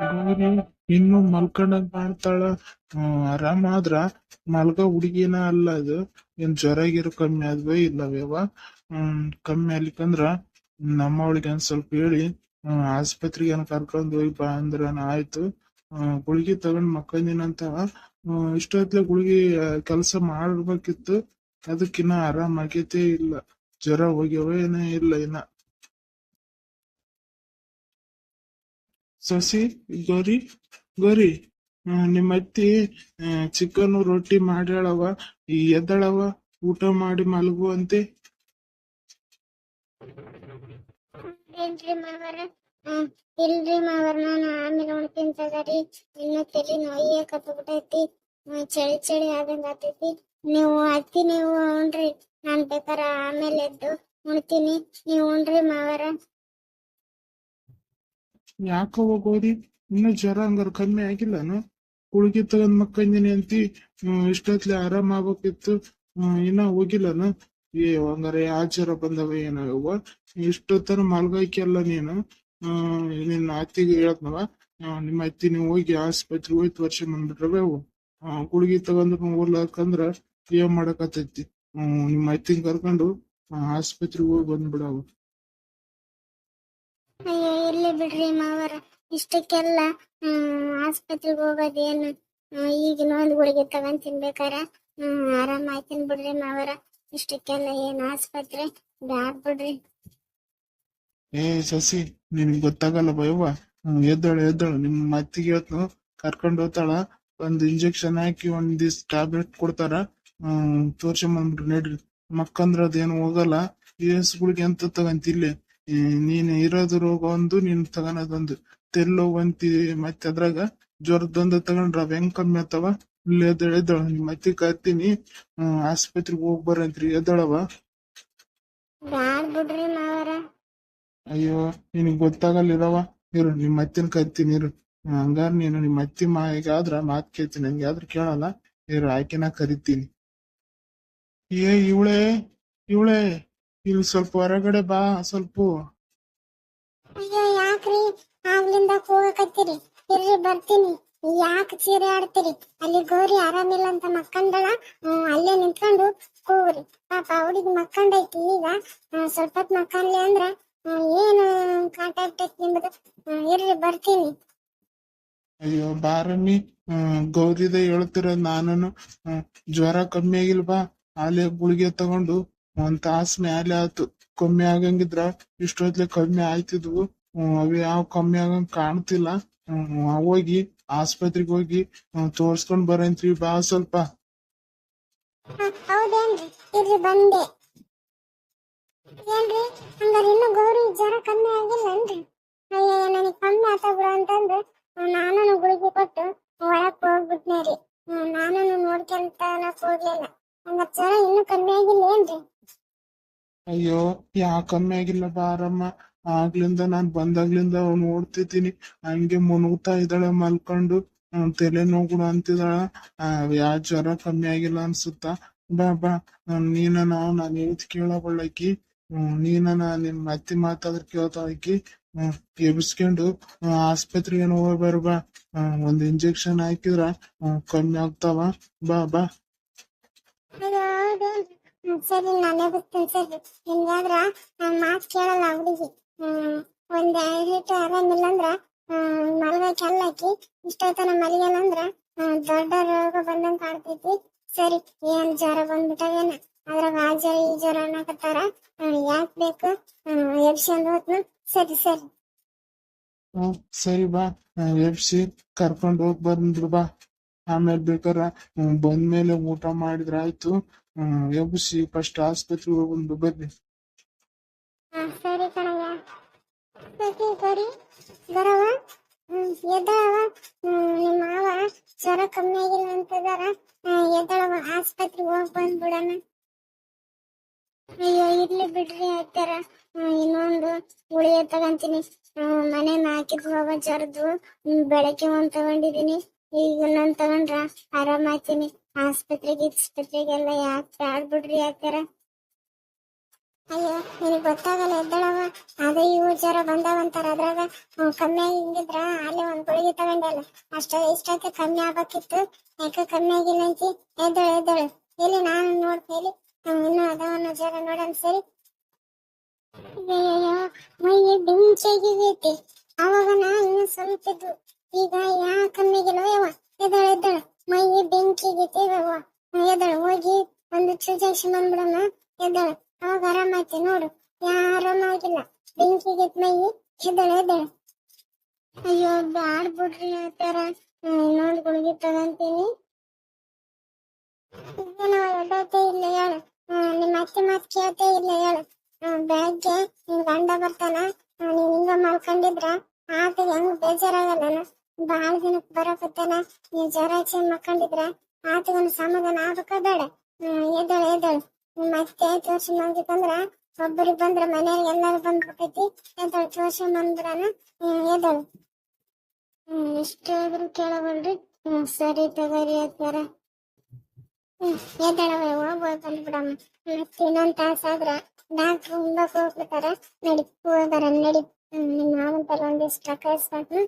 ಗೌರಿ ಇನ್ನು ಮಲ್ಕೊಂಡಂಗ್ ಕಾಣ್ತಾಳ. ಆರಾಮ ಆದ್ರ ಮಲ್ಗ ಹುಡುಗಿನ ಅಲ್ಲ ಅದು. ಏನ್ ಜ್ವರ ಗಿರ ಕಮ್ಮಿ ಆದ್ವೋ ಇಲ್ಲವೇವ. ಕಮ್ಮಿ ಆಗ್ಲಿಕ್ಕಂದ್ರ ನಮ್ಮವಳಿಗೆ ಒಂದ್ ಸ್ವಲ್ಪ ಹೇಳಿ ಆಸ್ಪತ್ರೆಗೆ ಕರ್ಕೊಂಡ್ ಹೋಗಿ ಬಾ ಅಂದ್ರ ಆಯ್ತು. ಗುಳಿಗೆ ತಗೊಂಡ್ ಮಕ್ಕಂದಿನಂತ. ಇಷ್ಟೊತ್ಲೆ ಗುಳಿಗೆ ಕೆಲ್ಸ ಮಾಡ್ಬೇಕಿತ್ತು. ಅದಕ್ಕಿನ್ನ ಆರಾಮ್ ಆಗೈತೆ ಇಲ್ಲ. ಜ್ವರ ಹೋಗ್ಯವ ಏನೇ ಇಲ್ಲ ಇನ್ನ. ಸಸಿ, ಗೌರಿ ಗೌರಿ, ನಿಮ್ಮ ಅತ್ತಿ ಚಿಕನ್ ರೊಟ್ಟಿ ಮಾಡ್ಯಾಳವ. ಈ ಎದ್ದಳವ, ಊಟ ಮಾಡಿ ಮಲಗು ಅಂತೆ. ಏನ್ರಿ ಮಾವರ? ಇಲ್ರಿ ಮಾವರ, ನಾನು ಆಮೇಲೆ ಉಣ್ತೀನಿ ತಗರಿ. ಇನ್ನು ತಲಿ ನೋಯ್ಯಕತ್ಬಿಟ್ಟೈತಿ. ಚಳಿ ಚಳಿ ಆದಂಗ ಆತೈತಿ. ನೀವು ಉಣ್ರಿ, ನಾನ್ ಬೇಕಾರ ಆಮೇಲೆ ಎದ್ದು ಉಣ್ತೀನಿ. ನೀವು ಉಣ್ರಿ ಮಾವರ. ಯಾಕವ ಗೌರಿ, ಇನ್ನು ಜ್ವರ ಹಂಗಾರ ಕಮ್ಮಿ ಆಗಿಲ್ಲನು? ಗುಳಿಗೆ ತಗೊಂಡ್ ಮಕ್ಕಂದಿನಿ ಅಂತಿ. ಇಷ್ಟೊತ್ಲೆ ಆರಾಮ್ ಆಗ್ಬೇಕಿತ್ತು. ಇನ್ನ ಹೋಗಿಲ್ಲನು? ಹಂಗಾರ ಯಾವ ಜ್ವರ ಬಂದವ ಏನವ? ಇಷ್ಟೊತ್ತನ ಮಲ್ಗೈಕೆಲ್ಲ ನೀನು. ನಿನ್ನ ಅತ್ತಿಗೆ ಹೇಳತ್ನವ. ನಿಮ್ಮ ಅತ್ತಿ ನೀವು ಹೋಗಿ ಆಸ್ಪತ್ರೆಗೆ ಹೋಗಿ ತೋರ್ಸ್ಕೊಂಡ್ ಬಂದ್ಬಿಟ್ರವೆ ಅವು. ಗುಳಿಗೆ ತಗೊಂಡ್ರು ಹೋಗ್ಲಾಕಂದ್ರ ಏನ್ ಮಾಡಕತ್ತೈತಿ. ನಿಮ್ಮ ಅತ್ತಿನ ಕರ್ಕೊಂಡು ಆಸ್ಪತ್ರೆಗೆ ಹೋಗಿ ಬಂದ್ಬಿಡವು. ಅಯ್ಯೋ ಇರ್ಲಿ ಬಿಡ್ರಿ ಮಾವರ, ಇಷ್ಟಕ್ಕೆಲ್ಲ ಆಸ್ಪತ್ರೆಗೆ ಹೋಗೋದೇನು? ಈಗಿನ ಒಂದು ಗುಳಿಗೆ ತಗೊಂಡ್ ತಿನ್ಬೇಕಾರ ಆರಾಮ ಆಯ್ತೀನಿ ಬಿಡ್ರಿ ಮಾವರ. ಇಷ್ಟಕ್ಕೆಲ್ಲ ಏನ್ ಆಸ್ಪತ್ರೆ, ಬ್ಯಾಡ್ ಬಿಡ್ರಿ. ಏ ಸಸಿ, ನಿನ್ಗ್ ಗೊತ್ತಾಗಲ್ಲ ಬಯವ್ವ. ಎದ್ದಳು ಎದ್ದಳು, ನಿಮ್ಮ ಅತ್ತಿಗೆ ಹೇಳ್ತು ಕರ್ಕೊಂಡು ಹೋಗ್ತಾಳ. ಒಂದ್ ಇಂಜೆಕ್ಷನ್ ಹಾಕಿ ಒಂದ್ ದಿವ್ಸ ಟ್ಯಾಬ್ಲೆಟ್ ಕೊಡ್ತಾರ. ತೋರ್ಸ್ಕೊಂಬಂದ್ಬಿಟ್ರಿ ನಡ್ರಿ. ಮಕ್ಕಂದ್ರ ಅದೇನು ಹೋಗಲ್ಲ. ಗುಳಿಗೆ ಅಂತ ತಗಂತಿಲ್ಲಿ. ನೀನ್ ಇರೋದು ರೋಗ ಒಂದು, ನೀನ್ ತಗೊಳದೊಂದು. ತೆಲ್ಲೋ ಒಂತಿ ಮತ್ತೆ ಅದ್ರಾಗ ಜ್ವರದೊಂದು ತಗೊಂಡ್ರ ಅವ್ ಹೆಂಗ್ ಕಮ್ಮಿ ಆತವ? ಇಲ್ಲಿ ಎದ್ದಳು ನಿಮ್ಮ ಅತ್ತಿ ಕರ್ತೀನಿ. ಆಸ್ಪತ್ರೆಗೆ ಹೋಗ್ ಬರಂತ್ರಿ. ಎದ್ದಳವ. ಬ್ಯಾಡ್ ಬಿಡ್ರಿ ಮಾವರ. ಅಯ್ಯೋ, ನಿನಗ್ ಗೊತ್ತಾಗಲ್ಲಿರವ. ಇರು, ನಿಮ್ಮ ಅತ್ತಿನ ಕರಿತೀನಿ ಇರು. ಹಂಗಾರ ನೀನು ನಿಮ್ಮ ಅತ್ತಿ ಮಾಯಿಗಾದ್ರ ಮಾತ್ ಕೇಳ್ತೀನಿ, ನಂಗೆ ಆದ್ರೂ ಕೇಳಲ್ಲ. ಇರು, ಆಯ್ಕೆನ ಕರಿತೀನಿ. ಇವಳೆ ಇವಳೆ, ಇಲ್ಲಿ ಸ್ವಲ್ಪ ಹೊರಗಡೆ ಬಾ ಸ್ವಲ್ಪ. ಅಯ್ಯೋ ಯಾಕ್ರಿ ಆಗ್ಲಿಂದ ಹೋಗಕತ್ತೀರಿ? ಇರ್ರಿ ಬರ್ತೀನಿ. ಯಾಕೆ ಚೀರೆ ಆಡ್ತೀರಿ? ಅಲ್ಲಿ ಗೌರಿ ಆರಾಮಿಲ್ಲ ಅಂತ ಮಕ್ಕಂದಳ. ಅಲ್ಲೇ ನಿಂತ್ಕೊಂಡು ಕೂಗ್ರಿ. ಪಾಪ ಹುಡುಗಿ ಮಕ್ಕಂಡೈತಿ ಈಗ. ಸ್ವಲ್ಪ ಹೊತ್ತು ಮಕ್ಕಂಡ್ಲಿ ಅಂದ್ರ ಏನು ಕಾಟ ಆಗ್ತೈತಿ ನಿಮ್ದು. ಇರ್ರಿ ಬರ್ತೀನಿ. ಅಯ್ಯೋ ಬಾರಮ್ಮಿ. ಗೌರಿದ ಹೇಳ್ತಿರೋದ್ ನಾನು. ಜ್ವರ ಕಮ್ಮಿ ಆಗಿಲ್ವಾ? ಆಲೆ ಗುಳಿಗೆ ತಗೊಂಡು ಒಂದ್ ತಾಸ್ ಮ್ಯಾಲೆ ಆತು. ಕಮ್ಮಿ ಆಗಂಗಿದ್ರ ಇಷ್ಟೊತ್ಲೆ ಕಮ್ಮಿ ಆಯ್ತಿದ್ವು. ಅವ್ ಯಾವ ಕಮ್ಮಿ ಆಗಂಗ್ ಕಾಣ್ತಿಲ್ಲ. ಹೋಗಿ ಆಸ್ಪತ್ರೆಗೆ ಹೋಗಿ ತೋರ್ಸ್ಕೊಂಡ್ ಬರಂತ್ರಿ ಬಾ ಸ್ವಲ್ಪ. ಹೌದೇನ್ರಿ? ಇರ್ರಿ ಬಂದೆ. ಏನ್ರಿ ಹಂಗಾರ ಇನ್ನು ಗೌರಿ ಜ್ವರ ಕಮ್ಮಿ ಆಗಿಲ್ಲನ್ರಿ? ಅಯ್ಯ ನನಗೆ ಕಮ್ಮಿ ಆತ ಬಿಡು ಅಂತಂದು ನಾನು ಗುಳಿಗೆ ಕೊಟ್ಟು ಒಳಕ್ ಹೋಗ್ಬಿಟ್ನೆ ರೀ. ನಾನು ನೋಡ್ಕೊಂತ ಹೋಗ್ಲಿಲ್ಲ. ಹಂಗಾರ ಜ್ವರ ಇನ್ನು ಕಮ್ಮಿ ಆಗಿಲ್ಲ ಏನ್ರಿ? ಅಯ್ಯೋ, ಯಾ ಕಮ್ಮಿ ಆಗಿಲ್ಲ ಬಾರಮ್ಮ. ಆಗ್ಲಿಂದ ನಾನ್ ಬಂದಾಗ್ಲಿಂದ ನೋಡ್ತಿದ್ದೀನಿ. ಹಂಗೆ ಮುನುಗ್ತಾ ಇದ್ದಾಳೆ ಮಲ್ಕೊಂಡು. ತಲೆ ನೋವು ಅಂತಿದ್ದಾಳ. ಯಾ ಜ್ವರ ಕಮ್ಮಿ ಆಗಿಲ್ಲ ಅನ್ಸುತ್ತ. ಬಾ ಬಾ, ನಾನು ಹೇಳ್ತ ಕೇಳಬಳ್ಳಕಿ. ನೀನನ ನಿಮ್ ಅತ್ತಿ ಮಾತಾದ್ರ ಕೇಳ್ತಾಳಕಿ. ಎಬ್ಸ್ಕೊಂಡು ಆಸ್ಪತ್ರೆಗೆ ಹೋಗ್ಬಾರ ಬಾ. ಒಂದ್ ಇಂಜೆಕ್ಷನ್ ಹಾಕಿದ್ರ ಕಮ್ಮಿ ಆಗ್ತಾವ. ಬಾ ಬಾ. ಸರಿ ನಾನೇ ಬರ್ತೀನಿ. ಸರಿ ನಿಮ್ಗಾದ್ರ ಮಾತು ಕೇಳಲ್ಲ ಹುಡುಗಿ. ಒಂದ್ ಹಿಟ್ಟು ಆರಾಮಿಲ್ಲ ಅಂದ್ರ ಮಲ್ಗಕ್ಕೆ ಹಾಕಿ ಇಷ್ಟೊತ್ತನ ಮಲಿಯಲ್ಲ ಅಂದ್ರ ದೊಡ್ಡ ರೋಗ ಬಂದಂಗ ಕಾಡ್ತೈತಿ. ಸರಿ, ಏನ್ ಜ್ವರ ಬಂದ್ಬಿಟ್ಟವೇನ? ಅದ್ರಾಗ ಆ ಜ್ವರ ಈ ಜ್ವರ ಅನ್ನಕತ್ತಾರ. ಯಾಕ್ ಬೇಕು? ಎಬ್ಸ್ಕೊಂಡ್ ಹೋತ್ನು. ಸರಿ ಸರಿ. ಸರಿ ಬಾ. ಎಬ್ಸಿ ಕರ್ಕೊಂಡ್ ಹೋಗ್ ಬಂದ್ರು ಬಾ. ಆಮೇಲೆ ಬೇಕಾರ ಬಂದ್ಮೇಲೆ ಊಟ ಮಾಡಿದ್ರ ಆಯ್ತು. ಎಬ್ಸಿ ಫಸ್ಟ್ ಆಸ್ಪತ್ರೆಗೆ ಹೋಗ್ಬಂದು ಬರ್ರಿ. ಸರಿ ಕಣಯ್ಯ. ಸರಿ ಸರಿ ಬರವ. ಎದ್ದಳವ. ನಿಮ್ಮ ಮಾವ ಜ್ವರ ಕಮ್ಮಿ ಆಗಿಲ್ಲ ಅಂತದಾರ. ಎದ್ದಳವ, ಆಸ್ಪತ್ರೆಗೆ ಹೋಗಿ ಬಂದ್ಬಿಡಣ. ಅಯ್ಯೋ ಇರ್ಲಿ ಬಿಡ್ರಿ ಆಯ್ತಾರ. ಇನ್ನೊಂದು ಗುಳಿಗೆ ತಗೊಂತೀನಿ. ಮನೆ ಹಾಕಿದ್ ಹೋಗೋ ಜ್ವರದ್ದು ಬೆಳಗ್ಗೆ ಒಂದ್ ತಗೊಂಡಿದೀನಿ. ಈಗ ಇನ್ನೊಂದ್ ತಗೊಂಡ್ರ ಆರಾಮ್ ಆಯ್ತೀನಿ. ಆಸ್ಪತ್ರೆಗೆಲ್ಲ ಯಾಕೆ ಬ್ಯಾಡ್ ಬಿಡ್ರಿ ಆಯ್ತಾರ. ಅಯ್ಯೋ ನಿನಗ್ ಗೊತ್ತಾಗಲ್ಲ, ಎದ್ದಳವ. ಅದೇ ಇವು ಜ್ವರ ಬಂದಾವಂತಾರ. ಅದ್ರಾಗ ಕಮ್ಮಿ ಆಗಿದ್ರ ಅಲ್ಲೇ ಗುಳಿಗೆ ತಗೊಂಡಲ್ಲ ಇಷ್ಟಕ್ಕೆ ಕಮ್ಮಿ ಆಗ್ಬೇಕಿತ್ತು. ಯಾಕೆ ಕಮ್ಮಿ ಆಗಿಲ್ಲ ಅಂತಿ? ಎದ್ದಳು ಎಲ್ಲಿ ನಾನು ನೋಡ್ತೇಲಿ ಇನ್ನೂ ಅದವನ್ನ ಜರ ನೋಡನ್ ಸರಿ. ಅಯ್ಯಯ್ಯೋ, ಮೈಗೆ ಬೆಂಚಾಗಿಗೈತಿ. ಅವಾಗ ನಾ ಇನ್ನು ಸ್ವಲ್ಪ ಇದ್ದು, ಈಗ ಯಾ ಕಮ್ಮಿಗಿಲ್ಲ ಯವ್ವ. ಎದ್ದಳು ಮೈಗೆ ಬೆಂಕಿಗೈತಿ ಯವ್ವ. ಎದ್ದಳು ಹೋಗಿ ಒಂದು ಇಂಜೆಕ್ಷನ್ ಬಂದ್ಬಿಡಮ್ಮ. ಎದ್ದಳು ಅವಾಗ ಆರಾಮಾಯ್ತಿ ನೋಡು. ಯಾ ಆರಾಮಾಗಿಲ್ಲ, ಬೆಂಕಿಗೈತಿ ಮೈಗೆ. ಎದ್ದಳು ಅಯ್ಯೋ ಬ್ಯಾಡ್ ಬಿಡ್ರಿ ಆತರ. ನೋಡಿ ಗುಳಿಗೆ ತಗೊಂತೀನಿ. ನಾವು ಎದ್ದೋತೇ ಇಲ್ಲ ಹೇಳು. ನಿಮ್ಮ ಅತ್ತೆ ಮಾತು ಕೇಳ್ತೇ ಇಲ್ಲ ಹೇಳು. ಬೆಳಗ್ಗೆ ನಿನ್ ಗಂಡ ಬರ್ತಾನ, ನೀನ್ ಹಿಂಗ ಮಾಡ್ಕೊಂಡಿದ್ರ ಆತ ಹೆಂಗ್ ಬೇಜಾರಾಗಲ್ಲ. ಬಾಳ ದಿನಕ್ ಬರಕತ್ತಾನ, ನೀವ್ ಜ್ವರ ಮಕ್ಕೊಂಡಿದ್ರ ಆತಗೊಂದು ಸಮಾಧಾನ ಆಗ್ಬೇಕ ಬೇಡ? ಎದ್ದಳು ನಿಮ್ಮ ಅತ್ತೆ ತೋರ್ಸಿ ಬಂದಿತ್ತಂದ್ರ ಒಬ್ಬರಿಗೆ ಬಂದ್ರ ಮನೆಯಾಗ ಎಲ್ಲಾರು ಬಂದ್ಬಿಟ್ಟೈತಿ. ಎದ್ದಳು ತೋರ್ಸಿ ಬಂದ್ಬಿಡಣ. ಎದ್ದಳು. ಎಷ್ಟಾದ್ರೂ ಕೇಳಬಲ್ರಿ. ಸರಿ ತಗೋರಿ ಅತ್ತಾರ. ಎದ್ದಳವ ಹೋಗ್ಬೋದು ಬಂದ್ಬಿಡಮ್ಮ. ಮತ್ತೆ ಇನ್ನೊಂದ್ ತಾಸಾದ್ರ ಡಾಕ್ಟ್ರು ಮುಂದಕ್ಕೆ ಹೋಗ್ಬಿಡ್ತಾರ. ನಡಿ ಹೋಗಾರ ನಡಿ. ನಿಮ್ಮ ಮಾವಂತಲ್ಲಿ ಒಂದಿಷ್ಟು ಕಳಿಸ್ಬೇಕು.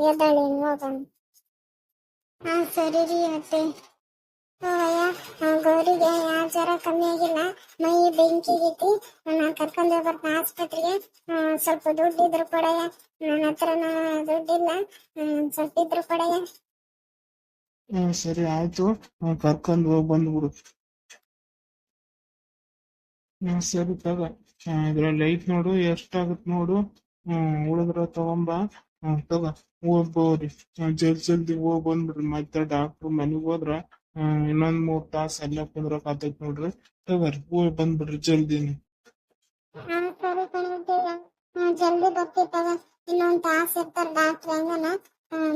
ಎದ್ದಾಳಿ ಹೋಗೋಣ. ಸರಿ ರೀ ಅತ್ತೆ. ಗೌರಿಗೆ ಯಾವ ಜ್ವರ ಕಮ್ಮಿ ಆಗಿಲ್ಲ, ಮೈ ಬೆಂಕಿಗೈತಿ. ನಾನು ಕರ್ಕೊಂಡು ಬರ್ತೀನಿ ಆಸ್ಪತ್ರೆಗೆ. ಸ್ವಲ್ಪ ದುಡ್ಡು ಇದ್ರು ಕೊಡಯ್ಯ. ನನ್ನ ಹತ್ರ ದುಡ್ಡಿಲ್ಲ, ಸ್ವಲ್ಪ ಇದ್ರು ಕೊಡಯ್ಯ. ಸರಿ ಆಯ್ತು, ಕರ್ಕೊಂಡು ಹೋಗಿ ಬಂದ್ಬಿಡು. ಸರಿ ತಗ. ಇದ್ರಲ್ಲಿ ಲೈಟ್ ನೋಡು ಎಷ್ಟಾಗತ್ ನೋಡು. ಉಳಿದ್ರ ತಗೊಂಬ. ತಗ ಹೋಗ್ಬೋರಿ. ಜಲ್ದಿ ಹೋಗಿ ಬಂದ್ಬಿಡ್ರಿ. ಮತ್ತೆ ಡಾಕ್ಟ್ರು ಮನೆಗೆ ಹೋದ್ರ ಇನ್ನೊಂದ್ 3 ತಾಸು ಅಲ್ಲೇ ಕುಂದ್ರಕ್ ಆತೈತ್ ನೋಡ್ರಿ. ತಗೋರಿ ಹೋಗಿ ಬಂದ್ಬಿಡ್ರಿ ಜಲ್ದಿನಿ. ಸರಿ ಜಲ್ದಿ ಬರ್ತೀವಿ ತಗ. ಇನ್ನೊಂದ್ ತಾಸು ಇರ್ತಾರ ಡಾಕ್ಟ್ರ್ ಹೆಂಗನ.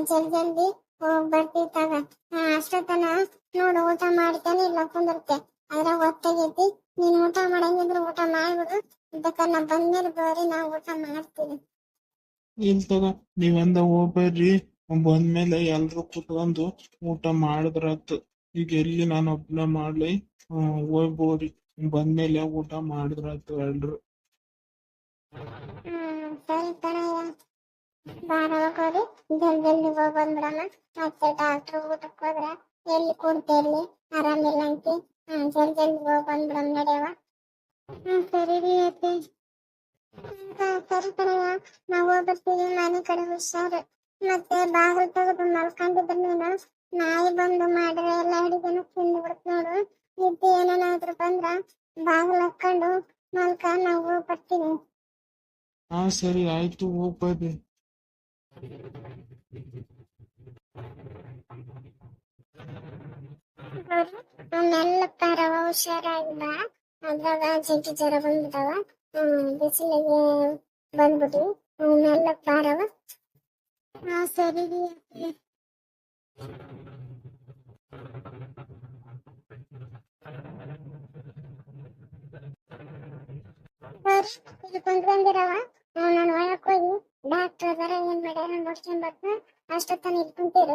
ಜಲ್ದಿ ಹೋಗಿ ಬರ್ತೀವಿ ತಗ. ಅಷ್ಟೊತ್ತನ ನೋಡು ಊಟ ಮಾಡ್ತೇನೆ ಇಲ್ಲ ಕುಂದಿರ್ತೆ. ಅದ್ರಾಗ ಹೊತ್ತಾಗೈತಿ. ನೀನ್ ಊಟ ಮಾಡಂಗಿದ್ರೆ ಊಟ ಮಾಡ್ಬಿಡು. ಬೇಕಾದ್ರೆ ನಾ ಬಂದ್ಮೇಲೆ ಬರ್ರಿ, ನಾವು ಊಟ ಮಾಡ್ತೀವಿ. ಇಲ್ ತಗ, ನೀವಂದ ಹೋಗ್ಬರ್ರಿ. ಬಂದ್ಮೇಲೆ ಎಲ್ರು ಕುತ್ಕೊಂಡು ಊಟ ಮಾಡಿದ್ರಾತು. ಈಗ ಎಲ್ಲಿ ನಾನು ಒಬ್ನ ಮಾಡ್ಲಿ. ಹೋಗ್ಬೋರಿ. ಬಂದ್ಮೇಲೆ ಊಟ ಮಾಡಿದ್ರಾತು ಎಲ್ರು. ಸರಿ ಕಣಯ್ಯ. ಬಾರ ಹೋಗೋರಿ. ಜಲ್ದಿ ಹೋಗಿ ಬಂದ್ಬಿಡಮ್ಮ. ಮತ್ತೆ ಡಾಕ್ಟ್ರು ಊಟಕ್ಕೆ ಹೋದ್ರ ಎಲ್ಲಿ ಕೂಡ್ತೇಲಿ ಆರಾಮಿಲ್ಲ ಅಂತಿ. ಜಲ್ದಿ ಹೋಗಿ ಬಂದ್ಬಿಡಮ್ ನಡೆಯವ. ಸರಿ ರೀ ಅತ್ತೆ. ಸರಿ ಕಣಯ್ಯ, ನಾವು ಹೋಗ್ಬರ್ತೀವಿ. ಮನೆ ಕಡೆ ಹುಷಾರು. ಮತ್ತೆ ಬಾಗಿಲು ತೆಗೆದು ಮಲ್ಕೊಂಡಿದ್ರ ನೀನು ನಾಯಿ ಬಂದು ಮಾಡ್ರೆ ಎಲ್ಲ ಅಡಿಗೆನ ತಿಂದು ಬಿಡ್ತು ನೋಡು. ನಿದ್ದೆ ಏನಾದ್ರು ಬಂದ್ರ ಬಾಗಿಲು ಹಾಕೊಂಡು ಮಲ್ಕ, ನಾವು ಹೋಗಿ ಬರ್ತೀವಿ. ಸರಿ ಆಯ್ತು, ಹೋಗ್ಬರ್ರಿ. ಮೆಲ್ಲಕ್ಕಾರವ ಹುಷಾರಾಗಿ ಬಾ. ಅದ್ರಾಗ ಜಂಟಿ ಜ್ವರ ಬಂದ್ಬಿಟ್ಟವ. ಬಿಸಿಲಿಗೆ ಬಂದ್ಬಿಟ್ಟು ಮೆಲ್ಲಕ್ ಬಾರವ. ಸರಿ ರೀ. ಇಲ್ಲಿ ಕುಂತ್ಕೊಂಡಿರವ. ನಾನು ಒಳಕ್ ಹೋಗಿ ಡಾಕ್ಟರ್ ಅದರ ಏನ್ ಮಾಡ್ಯಾರ ನೋಡ್ಕೊಂಡ್ ಬರ್ತೀನಿ. ಅಷ್ಟೊತ್ತನ ಇಲ್ಲಿ ಕುಂತೀರ.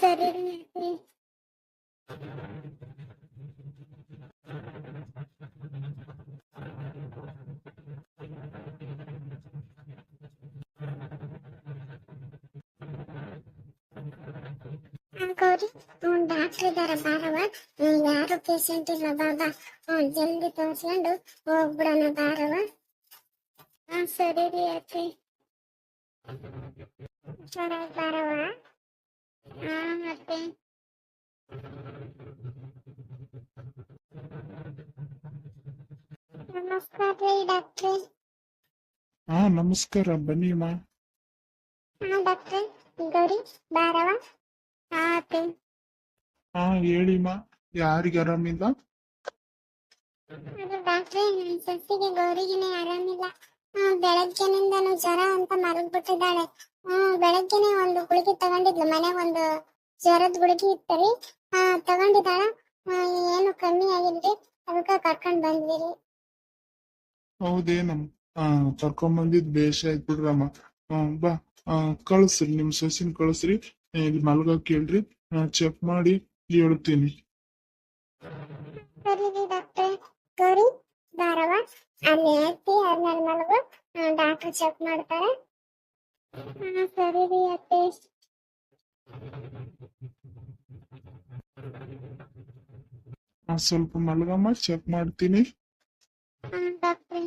ಸರಿ ರೀ. ಗೌರಿ, ಡಾಕ್ಟರ್ ಇದಾರ ಬಾರವ. ಯಾರು ಪೇಷಂಟ್ ಇಲ್ಲ ಬಾಬಾ. ಜಲ್ದಿ ತೋರ್ಸ್ಕೊಂಡು ಹೋಗ್ಬಿಡೋಣ ಬಾರವ. ಸರಿ ರೀ ಅತ್ತೆ. ಹುಷಾರಾಗಿ ಬಾರವ. ಮತ್ತೆ ನಮಸ್ಕಾರ ರೀ ಡಾಕ್ಟ್ರೆ. ನಮಸ್ಕಾರ, ಬನ್ನಿಮ್ಮ. ಡಾಕ್ಟ್ರೆ, ಗೌರಿ ಬಾರವ. ಅತ್ತೆ. ಹೇಳಿಮ್ಮ, ಯಾರಿಗೆ ಆರಾಮಿಲ್ಲ? ಅದು ಡಾಕ್ಟ್ರೆ, ನನ್ನ ಸೊಸೆಗೆ ಗೌರಿಗಿನೇ ಆರಾಮಿಲ್ಲ. ಬೆಳಗ್ಗೆನಿಂದನು ಜ್ವರ ಅಂತ ಮಲಗ್ಬಿಟ್ಟಿದ್ದಾಳೆ. ಬೆಳಗ್ಗೆನೆ ಒಂದು ಗುಳಿಗೆ ತಗೊಂಡಿದ್ಲು. ಮನೆಗೆ ಒಂದು ಜ್ವರದ ಗುಳಿಗೆ ಇತ್ತರಿ. ತಗೊಂಡಿದ್ದಾಳ. ಏನು ಕಮ್ಮಿ ಆಗಿಲ್ರಿ. ಅದಕ್ಕೆ ಕರ್ಕೊಂಡ್ ಬಂದ್ವಿರಿ. ಹೌದೇನಮ್ಮ? ಕರ್ಕೊಂಡ್ ಬಂದಿದ್ ಬೇಷ ಆಯ್ತು ಬಿಡ್ರಮ್ಮ. ಬಾ, ಕಳಿಸ್ರಿ, ನಿಮ್ ಸೊಸಿನ ಕಳಿಸ್ರಿ. ಇಲ್ಲಿ ಮಲ್ಗಕ್ ಹೇಳ್ರಿ. ಚೆಕ್ ಮಾಡಿ ಹೇಳ್ತೀನಿ. ಸರಿ ರೀ ಡಾಕ್ಟ್ರೆ. ಗೌರಿ ಬಾರವ. ಅಲ್ಲಿ ಐತಿ, ಅದ್ರಲ್ಲಿ ಮಲಗು. ಡಾಕ್ಟರ್ ಚೆಕ್ ಮಾಡ್ತಾರೆ. ಸರಿ ರೀ ಅತ್ತೆ. ಸ್ವಲ್ಪ ಮಲ್ಗಮ್ಮ, ಚೆಕ್ ಮಾಡ್ತೀನಿ. ಡಾಕ್ಟ್ರೆ.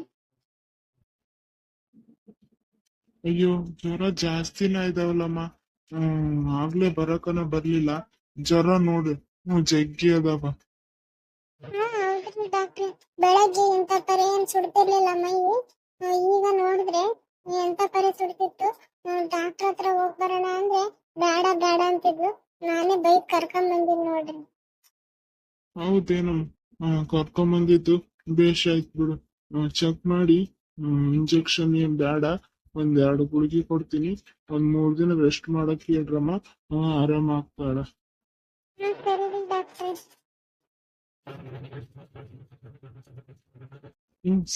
ಅಯ್ಯೋ, ಜ್ವರ ಜಾಸ್ತಿನ ಇದಾವಲ್ಲಮ್ಮ. ಆಗ್ಲೇ ಬರಕನ ಬರ್ಲಿಲ್ಲ. ಜ್ವರ ನೋಡು, ಜಗ್ಗಿ ಅದಾವ. ಹೌದ್ರಿ ಡಾಕ್ಟ್ರೆ, ಬೆಳಗ್ಗೆ ಎಂತ ಪರಿ ಏನ್ ಸುಡ್ತಿರ್ಲಿಲ್ಲ ಮೈ. ಈಗ ನೋಡಿದ್ರೆ ಎಂತ ಪರಿ ಸುಡ್ತಿತ್ತು. ಡಾಕ್ಟರ್ ಹತ್ರ ಹೋಗ್ ಬರೋಣ ಅಂದ್ರೆ ಬೇಡ ಬೇಡ ಅಂತಿದ್ಲು. ನಾನೇ ಬೈಕ್ ಕರ್ಕೊಂಡ್ ಬಂದಿನಿ ನೋಡ್ರಿ. ಹೌದೇನು? ಕರ್ಕೊಂಬಂದಿದ್ದು ಬೇಷ್ ಆಯ್ತು ಬಿಡು. ಚೆಕ್ ಮಾಡಿ, ಇಂಜೆಕ್ಷನ್ ಏನ್ ಬೇಡ. 2 ಗುಳಿಗೆ ಕೊಡ್ತೀನಿ. 3 ದಿನ ರೆಸ್ಟ್ ಮಾಡಕ್ ಹೇಳ್ರಮ್ಮ. ಆರಾಮ ಆಗ್ತಾಳ. ಸರಿ ರೀ ಡಾಕ್ಟ್ರೆ.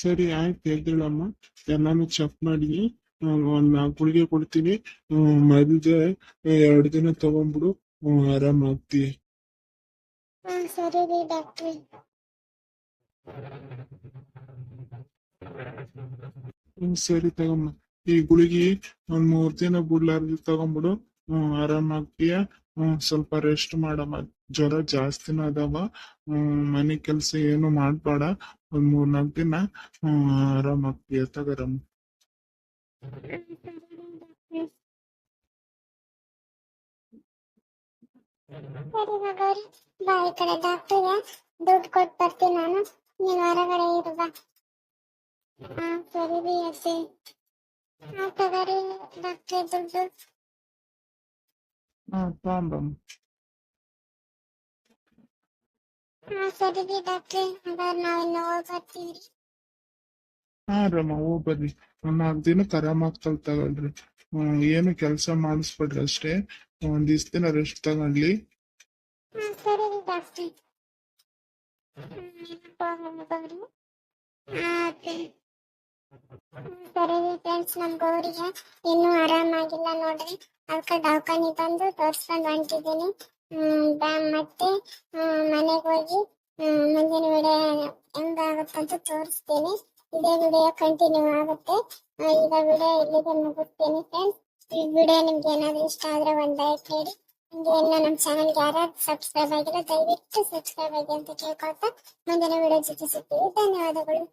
ಸರಿ ಆಯ್ತು, ಎದ್ದೇಳಮ್ಮ. ಎಲ್ಲಾನು ಚೆಕ್ ಮಾಡಿ 4 ಗುಳಿಗೆ ಕೊಡ್ತೀನಿ. ಮಲ್ಗೆ 2 ದಿನ ತಗೊಂಡ್ಬಿಡು. ಆರಾಮ ಆಗ್ತೀಯ. ಸರಿ ರೀ ಡಾಕ್ಟ್ರೆ. ಸರಿ ತಗಮ್ಮ. ಈ ಗುಳಿಗೆ 3 ದಿನ ಬಿಡ್ಲಾರ್ದು ತಗೊಂಡ್ಬಿಡು. ಆರಾಮ ಆಗ್ತೀಯ. ಸ್ವಲ್ಪ ರೆಸ್ಟ್ ಮಾಡಮ್ಮ. ಜ್ವರ ಜಾಸ್ತಿನ ಅದಾವ. ಮನೆ ಕೆಲ್ಸ ಏನು ಮಾಡ್ಬೇಡ. 3-4 ದಿನ ಆರಾಮ ಆಗ್ತೀಯ. ತಗರಮ್ಮ. ಸರಿ ಹಾಗಾದ್ರೆ ಬಾ, ಈ ಕಡೆ ಡಾಕ್ಟ್ರಿಗೆ ದುಡ್ಡು ಕೊಟ್ಟು ಬರ್ತೀನಿ ನಾನು. ನೀನ್ ಹೊರಗಡೆ ಇರು ಬಾ. ಸರಿ ರೀ ಅತ್ತೆ. ತಗೋರಿ ಡಾಕ್ಟ್ರೆ ದುಡ್ಡು. ತಗೊಂಬಮ್ಮ. ಸರಿ ರೀ ಡಾಕ್ಟ್ರೆ, ಹಾಗಾದ್ರೆ ನಾವಿನ್ನು ಹೋಗಿ ಬರ್ತೀವಿ. ರಮ್ಮ, ಹೋಗ್ ಬರ್ರಿ. 4 ದಿನಕ್ಕೆ ಆರಾಮ ಆಗ್ತಲ್ ತಗೊಳ್ರಿ. ಏನು ಕೆಲಸ ಮಾಡಿಸ್ಬೇಡ್ರಿ ಅಷ್ಟೇ. 1 ದಿನ ರೆಸ್ಟ್ ತಗೊಳ್ಳಿ. ಸರಿ ರೀ ಡಾಕ್ಟ್ರೆ. ಸರಿ ರೀ ಫ್ರೆಂಡ್ಸ್, ನಮ್ ಗೌರಿಗೆ ಇನ್ನೂ ಆರಾಮಾಗಿಲ್ಲ ನೋಡ್ರಿ. ಅದಕ್ಕೆ ದವಾಖಾನಿ ತಂದು ತೋರ್ಸ್ಕೊಂಡ್ ಹೊಂಟಿದ್ದೀನಿ. ಮತ್ತೆ ಮನೆಗೆ ಹೋಗಿ ಮುಂದಿನ ವಿಡಿಯೋ ಹೆಂಗಾಗುತ್ತಂತ ತೋರಿಸ್ತೀನಿ. ಇದೇ ವಿಡಿಯೋ ಕಂಟಿನ್ಯೂ ಆಗುತ್ತೆ. ಈಗ ವಿಡಿಯೋ ಇಲ್ಲಿಗೆ ಮುಗಿಸ್ತೀನಿ ಫ್ರೆಂಡ್ಸ್. ಈ ವಿಡಿಯೋ ನಿಮ್ಗೆ ಏನಾದ್ರು ಇಷ್ಟ ಆದ್ರೆ ಒಂದು ಲೈಕ್ ನೀಡಿ. ನಿಮ್ಗೆ ಇನ್ನ ನಮ್ಮ ಚಾನಲ್ಗೆ ಯಾರು ಸಬ್ಸ್ಕ್ರೈಬ್ ಆಗಿಲ್ಲ ದಯವಿಟ್ಟು ಸಬ್ಸ್ಕ್ರೈಬ್ ಆಗಿ ಅಂತ ಕೇಳ್ಕೊಳ್ತಾ ಮುಂದಿನ ವಿಡಿಯೋ ಜೊತೆ ಸಿಗ್ತೀವಿ. ಧನ್ಯವಾದಗಳು.